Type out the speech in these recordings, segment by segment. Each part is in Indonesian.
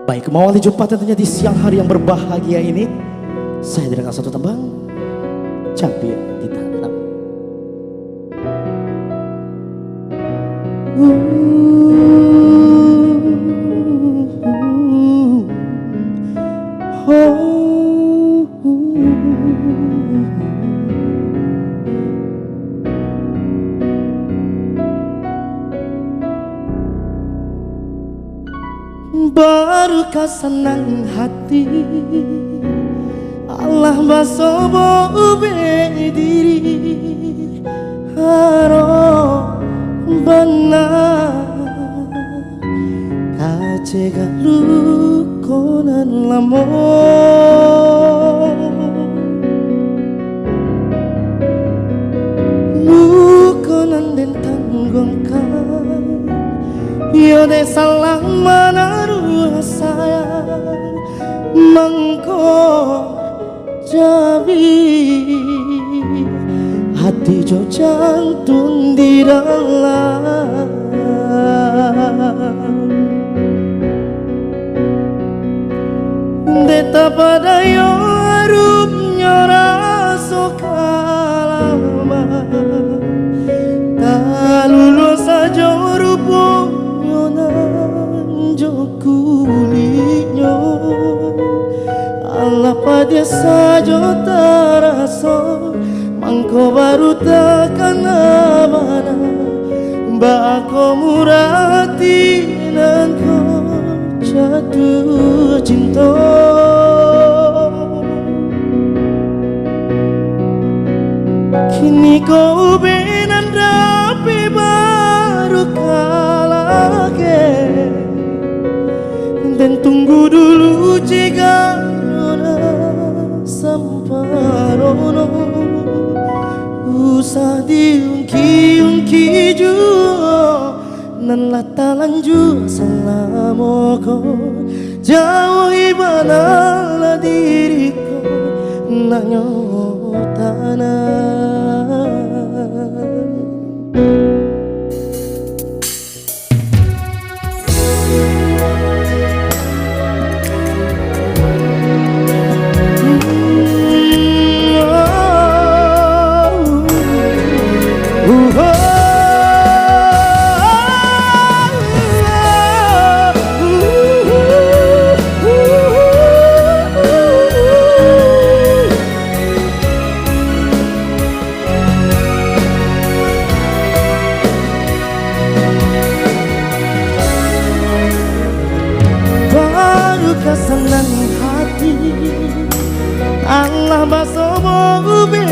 Baik, mengawali jumpa tentunya di siang hari yang berbahagia ini, saya dengan satu tembang Capek Ditanam. Barukah senang hati Allah basobo ube diri haro benar kacega lukonan lamo lukonan den tanggungkan yo de salah menaruh sayang mengko jabi hati jo jantung di dalam deta pada yo harumnya rasa kalama tak lulus saja rupo kulinya Allah pada saja terasa mangko baru takkan abana bako murati dan kau jatuh cinta kini kau benan rapi baru kalage dan tunggu dulu jika nona samparono usah diungki-ungki jua nan latalan jua selamoko jauhi banalah diriku nanya tanah. Senang hati Allah basobo ube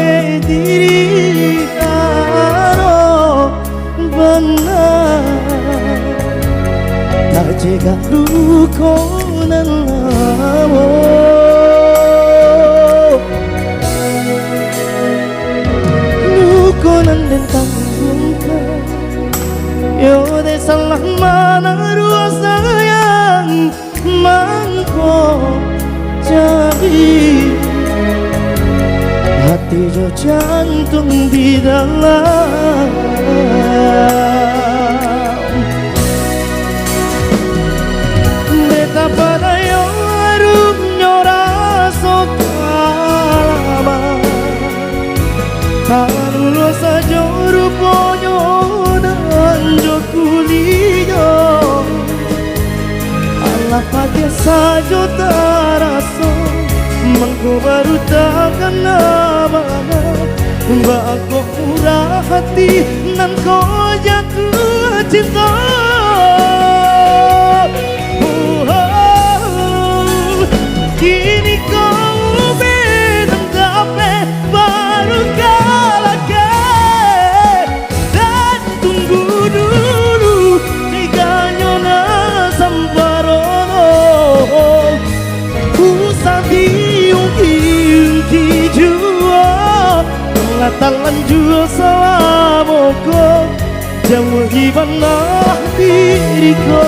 diri karo benar tak jaga lukonan lamo lukonan dan tanggungkan yo de salah mana ruas sayang mangko jadi hati jo jantung di dalam beta pada yo harumnya rasa kalama taruh saja rupanya dan jo kulinya Allah pakai saja terasa mengko baru takkan abana mbak aku murah hati nan kau jatuh cinta kini kau benang gape baru kalake dan tunggu dulu jika nyona samparono usah diungki-ungki jua latalan jua salamoko jauhi banah diriku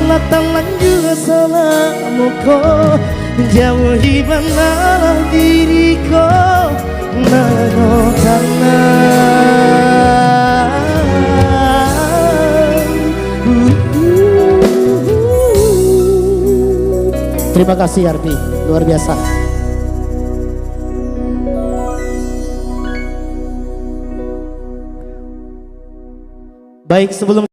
latalan jua salamoko jauhi benar diriku menotana. Terima kasih Ardi, luar biasa. Baik, sebelum